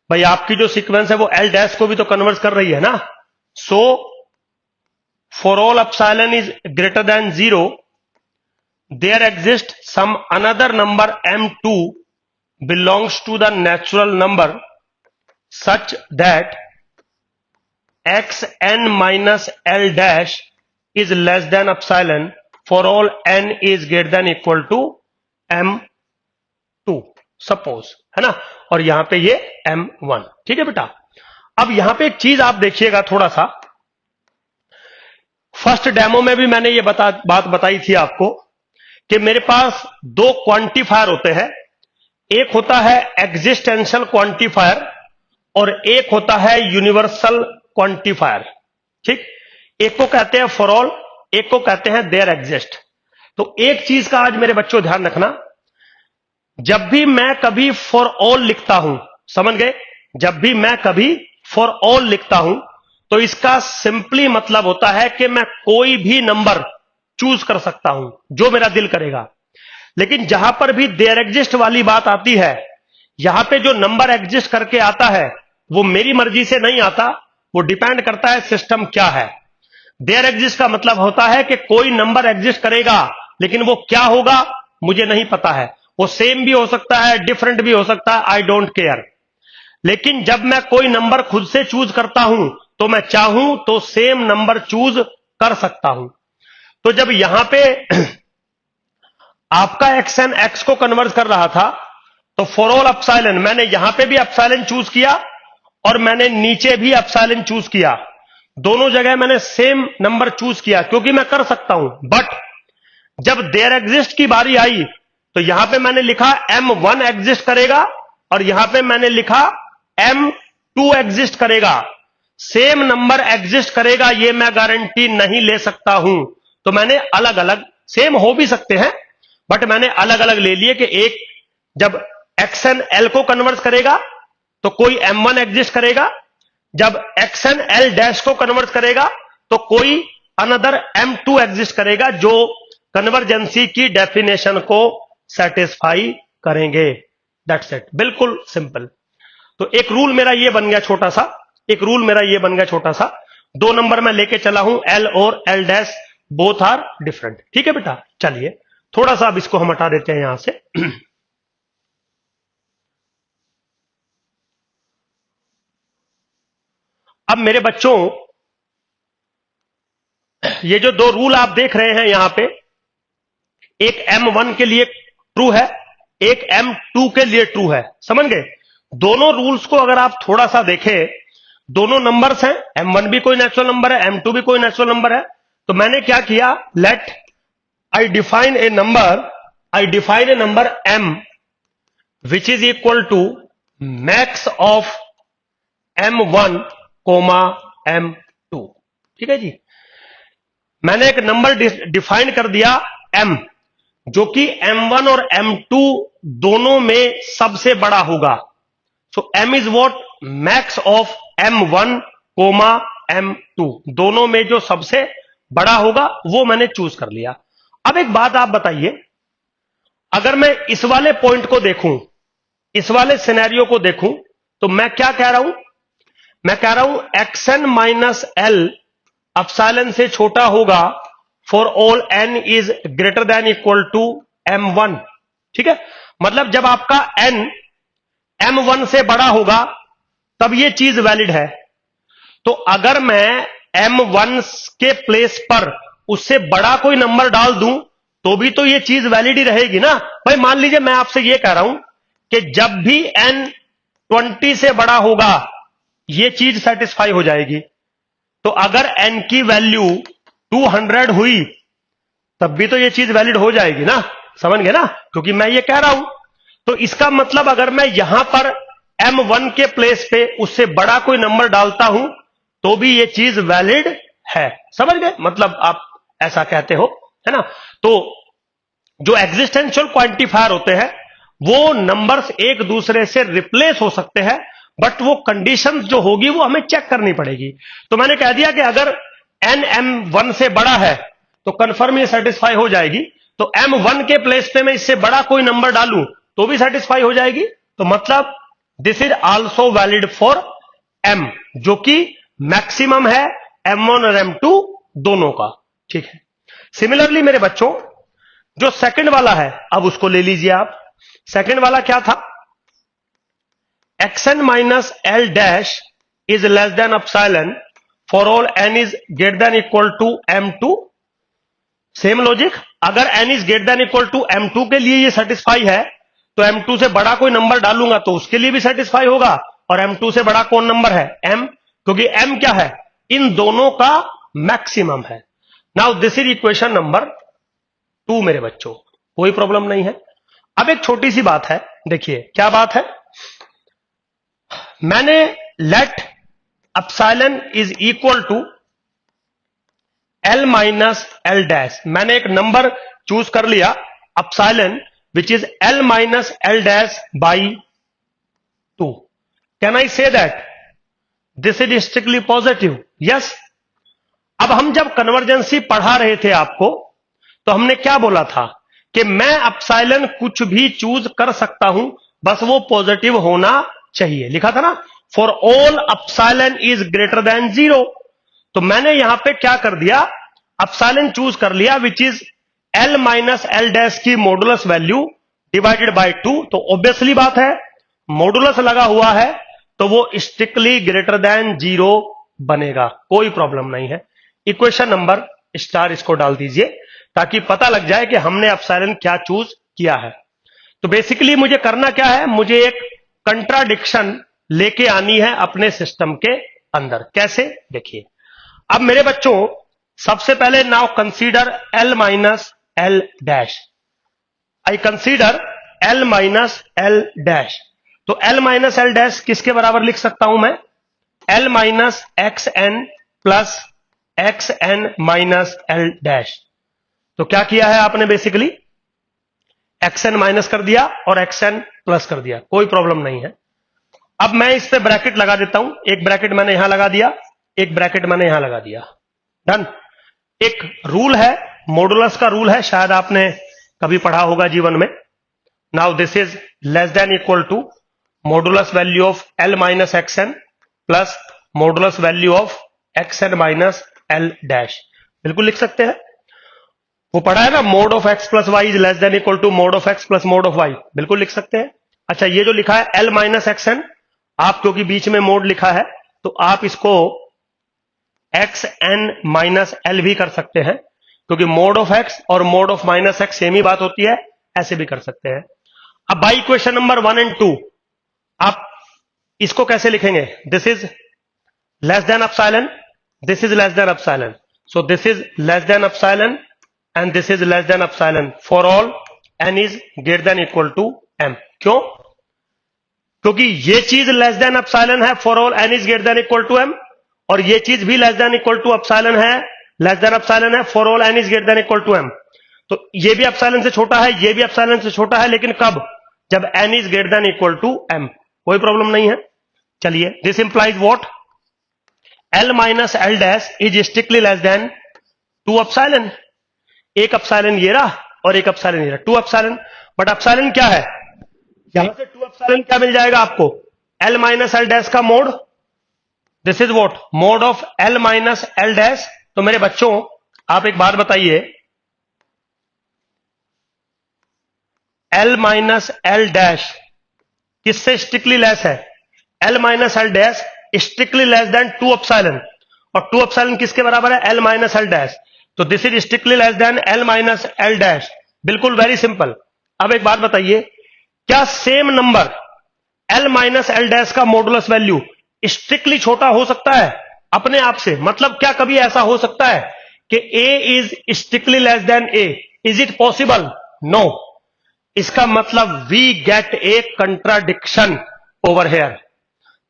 भाई आपकी जो सीक्वेंस है वो एल डैश को भी तो कन्वर्ट कर रही है ना, so for all epsilon is greater than 0 there exist some another number m2 belongs to the natural number such that xn minus l dash is less than epsilon for all n is greater than equal to m2 suppose, है ना, और यहां पे ये m1। ठीक है बेटा, अब यहां पे एक चीज आप देखिएगा थोड़ा सा, फर्स्ट डेमो में भी मैंने ये बात बताई थी आपको कि मेरे पास दो क्वांटिफायर होते हैं, एक होता है एग्जिस्टेंशियल क्वांटिफायर और एक होता है यूनिवर्सल क्वांटिफायर। ठीक, एक को कहते हैं फॉर ऑल, एक को कहते हैं देयर एग्जिस्ट। तो एक चीज का आज मेरे बच्चों ध्यान रखना, जब भी मैं कभी फॉर ऑल लिखता हूं, समझ गए, जब भी मैं कभी फॉर ऑल लिखता हूं तो इसका सिंपली मतलब होता है कि मैं कोई भी नंबर चूज कर सकता हूं जो मेरा दिल करेगा। लेकिन जहां पर भी देयर एग्जिस्ट वाली बात आती है, यहां पे जो नंबर एग्जिस्ट करके आता है वो मेरी मर्जी से नहीं आता, वो डिपेंड करता है सिस्टम क्या है। देयर एग्जिस्ट का मतलब होता है कि कोई नंबर एग्जिस्ट करेगा, लेकिन वो क्या होगा मुझे नहीं पता है, वो सेम भी हो सकता है, डिफरेंट भी हो सकता है, आई डोंट केयर। लेकिन जब मैं कोई नंबर खुद से चूज करता हूं तो मैं चाहूं तो सेम नंबर चूज कर सकता हूं। तो जब यहां पे आपका एक्सन एक्स को कन्वर्ट कर रहा था तो फॉर ऑल एप्सिलॉन, मैंने यहां पे भी एप्सिलॉन चूज किया और मैंने नीचे भी एप्सिलॉन चूज किया, दोनों जगह मैंने सेम नंबर चूज किया क्योंकि मैं कर सकता हूं। बट जब देयर एग्जिस्ट की बारी आई तो यहां पे मैंने लिखा M1 एग्जिस्ट करेगा और यहां पे मैंने लिखा M2 एग्जिस्ट करेगा। सेम नंबर एग्जिस्ट करेगा ये मैं गारंटी नहीं ले सकता हूं, तो मैंने अलग अलग, सेम हो भी सकते हैं बट मैंने अलग अलग ले लिए कि एक जब XN L को कन्वर्ट करेगा तो कोई M1 एग्जिस्ट करेगा, जब XN L डैश को कन्वर्ट करेगा तो कोई अनदर M2 एग्जिस्ट करेगा जो कन्वर्जेंसी की डेफिनेशन को सेटिस्फाई करेंगे। दैट्स इट, बिल्कुल सिंपल। तो एक रूल मेरा ये बन गया छोटा सा, एक रूल मेरा ये बन गया छोटा सा, 2 नंबर मैं लेके चला हूं, L और L dash both are different. ठीक है बेटा, चलिए थोड़ा सा अब इसको हम हटा देते हैं यहां से। अब मेरे बच्चों, ये जो 2 रूल आप देख रहे हैं यहां पे, एक M1 के लिए ट्रू है, एक M2 के लिए ट्रू है, समझ गए? दोनों रूल्स को अगर आप थोड़ा सा देखें, दोनों नंबर्स हैं, M1 भी कोई नेचुरल नंबर है, M2 भी कोई नेचुरल नंबर है। तो मैंने क्या किया, let I define a number M which is equal to max of M1 comma M2। ठीक है जी, मैंने एक नंबर डिफाइन कर दिया M जो कि M1 और M2 दोनों में सबसे बड़ा होगा। So M is what, max of M1 comma M2, दोनों में जो सबसे बड़ा होगा वो मैंने चूज कर लिया। अब एक बात आप बताइए, अगर मैं इस वाले पॉइंट को देखूं, इस वाले सिनेरियो को देखूं, तो मैं क्या कह रहा हूं, मैं कह रहा हूं XN माइनस L एप्सिलॉन से छोटा होगा for all N is greater than equal to M1। ठीक है, मतलब जब आपका N M1 से बड़ा होगा तब ये चीज वैलिड है। तो अगर मैं M1 के प्लेस पर उससे बड़ा कोई नंबर डाल दूं तो भी तो ये चीज वैलिड ही रहेगी ना भाई। मान लीजिए मैं आपसे ये कह रहा हूं कि जब भी N 20 से बड़ा होगा ये चीज सेटिस्फाई हो जाएगी। तो अगर N की वैल्यू 200 हुई तब भी तो ये चीज वैलिड हो जाएगी ना, समझ गए ना, क्योंकि मैं ये कह रहा हूं। तो इसका मतलब अगर मैं यहां पर M1 के प्लेस पे उससे बड़ा कोई नंबर डालता हूं तो भी ये चीज वैलिड है, समझ गए? मतलब आप ऐसा कहते हो, है ना। तो जो एग्जिस्टेंशियल क्वांटिफायर होते हैं वो नंबर्स एक दूसरे से रिप्लेस हो सकते हैं, बट वो कंडीशंस जो होगी वो हमें चेक करनी पड़ेगी। तो मैंने कह दिया कि अगर N M1 से बड़ा है तो कंफर्म ये सेटिस्फाई हो जाएगी। तो M1 के प्लेस पे मैं इससे बड़ा कोई नंबर डालूं तो भी सेटिस्फाई हो जाएगी। तो मतलब this is also valid for M, जो कि मैक्सिमम है M1 और M2 दोनों का। ठीक है, सिमिलरली मेरे बच्चों जो सेकंड वाला है अब उसको ले लीजिए आप। सेकंड वाला क्या था, XN minus L dash is less than epsilon for all N is greater than equal to M2। Same logic, अगर N is greater than equal to M2 के लिए ये सेटिस्फाई है तो M2 से बड़ा कोई नंबर डालूंगा तो उसके लिए भी सेटिस्फाई होगा। और M2 से बड़ा कौन नंबर है, M, क्योंकि M क्या है, इन दोनों का मैक्सिमम है। Now this is equation number 2 मेरे बच्चों, कोई प्रॉब्लम नहीं है। अब एक छोटी सी बात है, देखिए क्या बात है, मैंने let epsilon is equal to L minus L dash, मैंने एक नंबर चूज कर लिया epsilon which is L minus L dash by 2. Can I say that this is strictly positive? Yes. अब हम जब कन्वर्जेंसी पढ़ा रहे थे आपको तो हमने क्या बोला था कि मैं एप्सिलॉन कुछ भी चूज कर सकता हूं, बस वो पॉजिटिव होना चाहिए, लिखा था ना, for all epsilon is greater than 0। तो मैंने यहां पे क्या कर दिया, एप्सिलॉन चूज कर लिया which is L minus L dash की मॉडुलस वैल्यू डिवाइडेड बाय 2। तो ऑब्वियसली बात है मॉडुलस लगा हुआ है तो वो स्ट्रिक्टली ग्रेटर देन 0 बनेगा, कोई प्रॉब्लम नहीं है। इक्वेशन नंबर स्टार इसको डाल दीजिए ताकि पता लग जाए कि हमने एप्सिलॉन क्या चूज किया है। तो बेसिकली मुझे करना क्या है, मुझे एक कंट्राडिक्शन लेके आनी है अपने सिस्टम के अंदर। कैसे, देखिए। अब मेरे बच्चों सबसे पहले now consider L minus L dash. I consider L minus L dash. तो L माइनस L डैश किसके बराबर लिख सकता हूं मैं? L minus x n plus x n minus L dash. तो क्या किया है आपने? बेसिकली एक्स एन माइनस कर दिया और एक्स एन प्लस कर दिया, कोई प्रॉब्लम नहीं है। अब मैं इस पे ब्रैकेट लगा देता हूं। एक ब्रैकेट मैंने यहां लगा दिया, एक ब्रैकेट मैंने यहां लगा दिया। डन। एक रूल है, मॉडुलस का रूल है, शायद आपने कभी पढ़ा होगा जीवन में। Now this is less than equal to modulus value of L minus x n plus modulus value of x n minus L dash. बिल्कुल लिख सकते हैं, वो पढ़ा है ना, mod of x plus y is less than equal to mod of x plus mod of y. बिल्कुल लिख सकते हैं। अच्छा, ये जो लिखा है L माइनस एक्स एन, आप क्योंकि बीच में मोड लिखा है तो आप इसको एक्स एन माइनस एल भी कर सकते हैं, क्योंकि मोड ऑफ एक्स और mod of minus x same ही बात होती है, ऐसे भी कर सकते हैं। अब बाई इक्वेशन नंबर 1 और 2 आप इसको कैसे लिखेंगे? This is less than epsilon, this is less than epsilon, so this is less than epsilon and this is less than epsilon for all n is greater than equal to m। क्यों? क्योंकि ये चीज less than epsilon है for all n is greater than equal to m, और ये चीज भी less than equal to epsilon है, लेस देन एप्सिलॉन है for all n is greater than equal to m। तो ये भी एप्सिलॉन से छोटा है, ये भी एप्सिलॉन से छोटा है, लेकिन कब? जब n is greater than equal to m। कोई प्रॉब्लम नहीं है। चलिए, this implies what? L minus L dash is strictly less than 2 epsilon. एक एप्सिलॉन ये रहा और एक एप्सिलॉन ये रहा, 2 एप्सिलॉन। बट एप्सिलॉन क्या है? यहां से 2 एप्सिलॉन क्या मिल जाएगा आपको? L माइनस L डैश का mod. This is what? Mod of L minus L dash. तो मेरे बच्चों आप एक बात बताइए, L माइनस L डैश किससे स्ट्रिक्टली लेस है? L minus L dash strictly less than 2 epsilon, और 2 एप्सिलॉन किसके बराबर है? L minus L dash. तो this is strictly less than L minus L dash. बिल्कुल वेरी सिंपल। अब एक बात बताइए, क्या same number L minus L dash का मॉडुलस वैल्यू स्ट्रिक्टली छोटा हो सकता है अपने आप से? मतलब क्या कभी ऐसा हो सकता है कि A is strictly less than A? Is it possible? No. इसका मतलब we get a contradiction over here.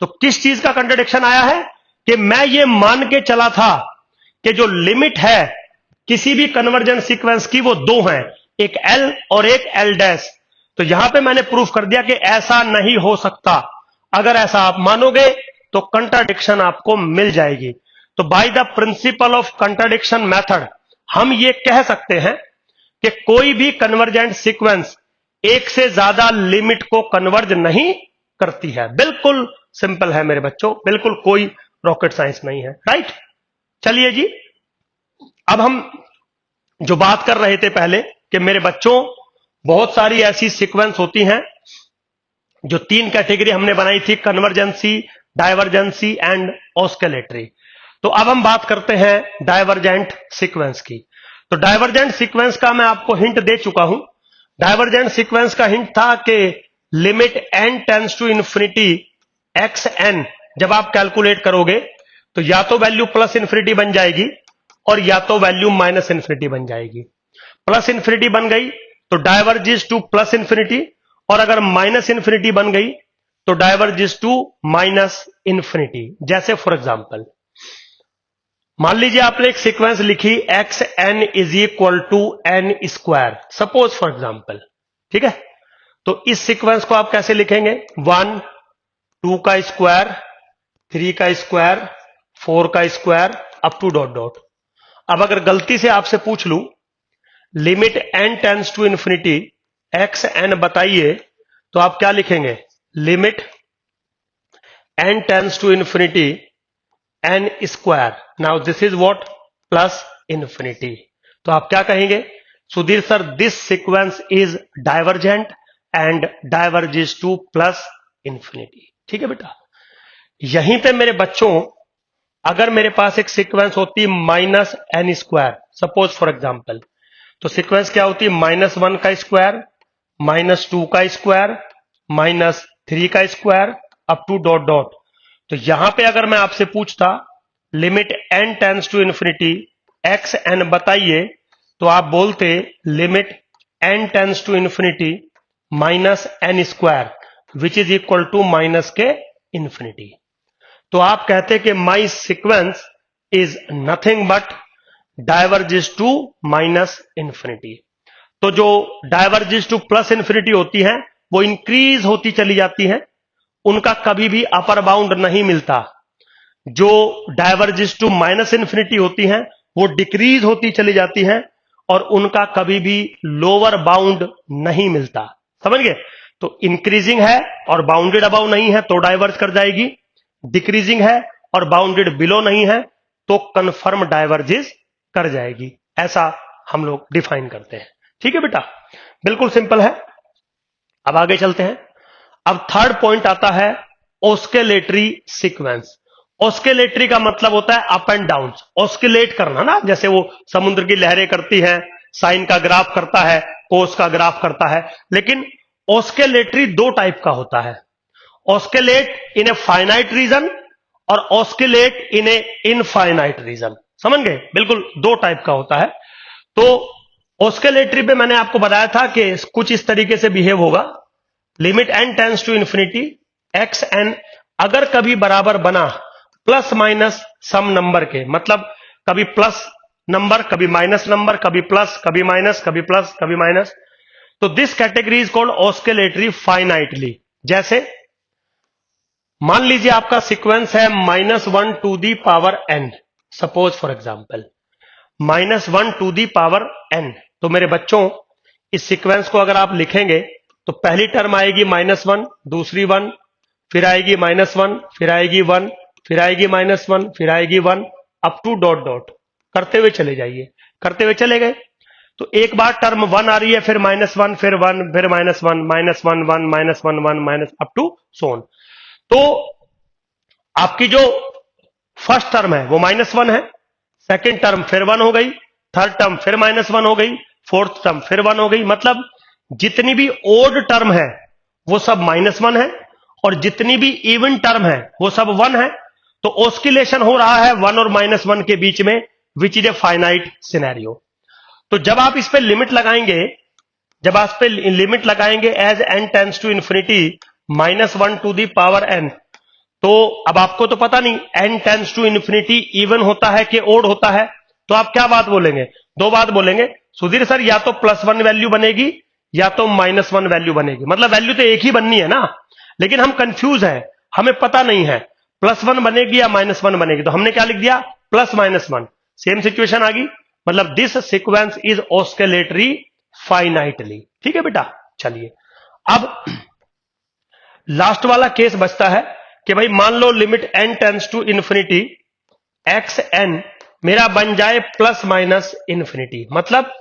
तो किस चीज का कंट्राडिक्शन आया है? कि मैं ये मान के चला था कि जो लिमिट है किसी भी कन्वर्जेंस सीक्वेंस की वो 2 हैं, एक L और एक L डैश। तो यहां पे मैंने प्रूफ कर दिया कि ऐसा नहीं हो सकता। अगर ऐसा आप मानोगे तो कंट्राडिक्शन आपको मिल जाएगी। तो by the principle of contradiction method हम ये कह सकते हैं कि कोई भी कन्वर्जेंट सीक्वेंस एक से ज्यादा लिमिट को कन्वर्ज नहीं करती है। बिल्कुल सिंपल है मेरे बच्चों, बिल्कुल कोई रॉकेट साइंस नहीं है। राइट? चलिए जी, अब हम जो बात कर रहे थे पहले कि मेरे बच्चों बहुत सारी ऐसी सीक्वेंस होती हैं जो 3 कैटेगरी हमने बनाई थी, कन्वर्जेंसी, डाइवर्जेंसी एंड ऑस्किलेटरी। तो अब हम बात करते हैं डाइवर्जेंट सीक्वेंस की। तो डाइवर्जेंट सीक्वेंस का मैं आपको हिंट दे चुका हूं। डाइवर्जेंट सीक्वेंस का हिंट था कि limit n tends to infinity x n जब आप कैलकुलेट करोगे तो या तो वैल्यू प्लस इंफिनिटी बन जाएगी और या तो वैल्यू माइनस इंफिनिटी बन जाएगी। प्लस इंफिनिटी बन गई तो डाइवर्जेस टू प्लस इंफिनिटी, और अगर माइनस इंफिनिटी बन गई तो डाइवर्जेस टू माइनस इंफिनिटी। जैसे फॉर एग्जांपल मान लीजिए आपने एक सीक्वेंस लिखी x n is equal to n square, suppose for example. ठीक है? तो इस सीक्वेंस को आप कैसे लिखेंगे? 1 2 का स्क्वायर, 3 का स्क्वायर, 4 का square up to dot dot. अब अगर गलती से आपसे पूछ लूं limit n tends to infinity x n बताइए, तो आप क्या लिखेंगे? Limit n tends to infinity n square. Now this is what? Plus infinity. तो आप क्या कहेंगे? Sudhir sir, this sequence is divergent and diverges to plus infinity. ठीक है बेटा? यहीं पे मेरे बच्चों अगर मेरे पास एक सीक्वेंस होती minus n square, suppose for example, तो सीक्वेंस क्या होती? -1 का स्क्वायर, -2 का स्क्वायर, -3 का square up to dot dot. तो यहां पे अगर मैं आपसे पूछता limit n tends to infinity x n बताइए, तो आप बोलते limit n tends to infinity minus n square which is equal to minus के इन्फिनिटी। तो आप कहते कि my sequence is nothing but diverges to minus infinity. तो जो डाइवर्जेस टू प्लस इन्फिनिटी होती है वो इंक्रीज होती चली जाती है, उनका कभी भी अपर बाउंड नहीं मिलता। जो डाइवर्जेस टू माइनस इन्फिनिटी होती हैं वो डिक्रीज होती चली जाती हैं और उनका कभी भी लोअर बाउंड नहीं मिलता। समझ गए? तो इंक्रीजिंग है और बाउंडेड अबाउ नहीं है तो डाइवर्ज कर जाएगी, डिक्रीजिंग है और बाउंडेड बिलो नहीं है तो कन्फर्म डाइवर्जेस कर जाएगी। ऐसा हम लोग डिफाइन करते हैं। ठीक है बेटा, बिल्कुल सिंपल है। अब आगे चलते हैं। अब थर्ड पॉइंट आता है ऑस्किलेटरी सीक्वेंस। ऑस्किलेटरी का मतलब होता है अप एंड डाउन, ऑस्किलेट करना ना, जैसे वो समुद्र की लहरें करती है, साइन का ग्राफ करता है, कोस का ग्राफ करता है। लेकिन ऑस्किलेटरी दो टाइप का होता है, ऑस्किलेट इन ए फाइनाइट रीजन और ऑस्किलेट इन ए इनफाइनाइट रीजन। समझ गए? बिल्कुल दो टाइप का होता है। तो ऑस्किलेटरी पे मैंने आपको बताया था कि कुछ इस तरीके से बिहेव होगा। Limit n tends to infinity x n अगर कभी बराबर बना प्लस माइनस सम नंबर के, मतलब कभी प्लस नंबर कभी माइनस नंबर, कभी प्लस कभी माइनस, कभी प्लस कभी माइनस, तो this category is called oscillatory finitely. जैसे मान लीजिए आपका सीक्वेंस है -1 to the power n, suppose for example -1 to the power n। तो मेरे बच्चों इस सीक्वेंस को अगर आप लिखेंगे तो पहली टर्म आएगी -1, दूसरी 1, फिर आएगी -1, फिर आएगी 1, फिर आएगी -1, फिर आएगी 1, अप टू डॉट डॉट करते हुए चले जाइए, करते हुए चले गए। तो एक बार टर्म 1 आ रही है, फिर -1, फिर 1, फिर -1, -1, 1, -1, 1, माइनस अप टू सोन। तो आपकी जो फर्स्ट टर्म है वो -1 है, सेकेंड टर्म फिर 1 हो गई, थर्ड टर्म फिर -1 हो गई, फोर्थ टर्म फिर 1 हो गई। मतलब जितनी भी ओड टर्म है वो सब -1 है और जितनी भी इवन टर्म है वो सब 1 है। तो ऑस्किलेशन हो रहा है 1 और -1 के बीच में, which is a finite scenario. तो जब आप इस पे लिमिट लगाएंगे, जब आप इस पे लिमिट लगाएंगे as n tends to infinity -1 to the power n, तो अब आपको तो पता नहीं n tends to infinity even होता है कि ओड होता है। तो आप क्या बात बोलेंगे? दो बात बोलेंगे, सुधीर सर या तो +1 वैल्यू बनेगी या तो -1 वैल्यू बनेगी। मतलब वैल्यू तो एक ही बननी है ना, लेकिन हम कंफ्यूज हैं, हमें पता नहीं है +1 बनेगी या -1 बनेगी। तो हमने क्या लिख दिया? +-1। सेम सिचुएशन आ गई। मतलब this sequence is oscillatory finitely. ठीक है बेटा, चलिए अब लास्ट वाला केस बचता है कि भाई मान लो limit n tends to infinity x n मेरा बन जाए +-इन्फिनिटी। मतलब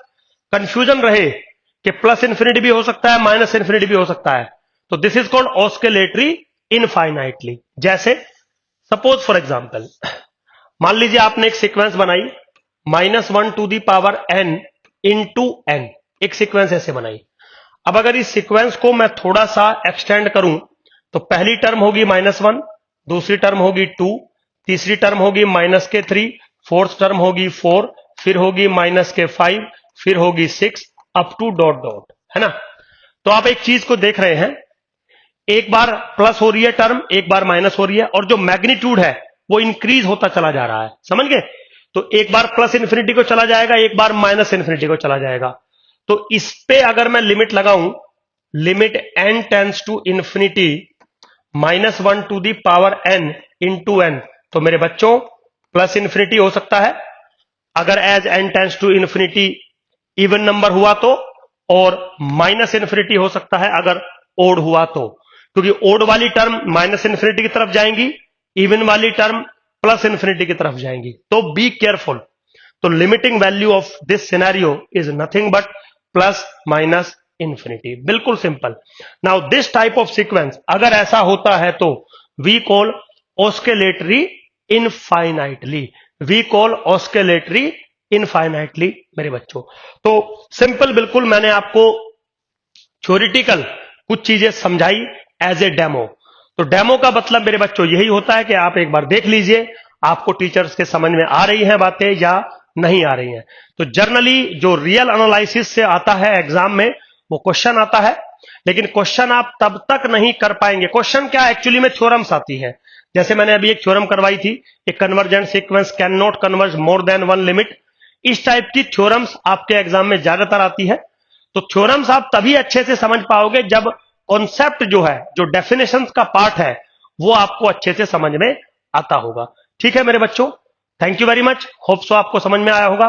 कंफ्यूजन रहे कि प्लस इन्फिनिटी भी हो सकता है, माइनस इन्फिनिटी भी हो सकता है। तो this is called oscillatory infinitely. जैसे सपोज फॉर एग्जांपल मान लीजिए आपने एक सीक्वेंस बनाई -1 to the power n into n, एक सीक्वेंस ऐसे बनाई। अब अगर इस सीक्वेंस को मैं थोड़ा सा एक्सटेंड करूं तो पहली टर्म होगी -1, दूसरी टर्म होगी 2, तीसरी टर्म होगी -3, फोर्थ टर्म होगी 4, फिर होगी -5, फिर होगी 6, अप टू डॉट डॉट, है ना। तो आप एक चीज को देख रहे हैं, एक बार प्लस हो रही है टर्म, एक बार माइनस हो रही है, और जो मैग्नीट्यूड है वो इंक्रीज होता चला जा रहा है। समझ गए? तो एक बार प्लस इन्फिनिटी को चला जाएगा, एक बार माइनस इन्फिनिटी को चला जाएगा। तो इस पे अगर मैं लिमिट लगाऊं, limit n tends to infinity -1 to the power n into n, तो मेरे बच्चों प्लस इन्फिनिटी हो सकता है अगर as n tends to infinity even number हुआ तो, और माइनस इन्फिनिटी हो सकता है अगर ओड हुआ तो, क्योंकि ओड वाली टर्म माइनस इन्फिनिटी की तरफ जाएंगी, इवन वाली टर्म प्लस इन्फिनिटी की तरफ जाएंगी। तो बी केयरफुल। तो limiting value of this scenario is nothing but +- infinity. बिल्कुल simple. Now this type of sequence अगर ऐसा होता है तो we call oscillatory infinitely, we call oscillatory infinitely मेरे बच्चों। तो सिंपल, बिल्कुल मैंने आपको थ्योरेटिकल कुछ चीजें समझाई एज ए डेमो। तो डेमो का मतलब मेरे बच्चों यही होता है कि आप एक बार देख लीजिए आपको टीचर्स के समझ में आ रही हैं बातें या नहीं आ रही हैं। तो जर्नली जो रियल एनालिसिस से आता है एग्जाम में वो क्वेश्चन आता है, लेकिन क्वेश्चन आप तब तक नहीं कर पाएंगे। क्वेश्चन क्या एक्चुअली में थ्योरम्स आती है। जैसे मैंने अभी एक थ्योरम करवाई थी, एक convergent sequence can not converge more than one limit. इस टाइप की थ्योरम्स आपके एग्जाम में ज्यादातर आती है। तो थ्योरम्स आप तभी अच्छे से समझ पाओगे जब कॉन्सेप्ट जो है, जो डेफिनेशन का पार्ट है, वो आपको अच्छे से समझ में आता होगा। ठीक है मेरे बच्चों, thank you very much. Hope so आपको समझ में आया होगा।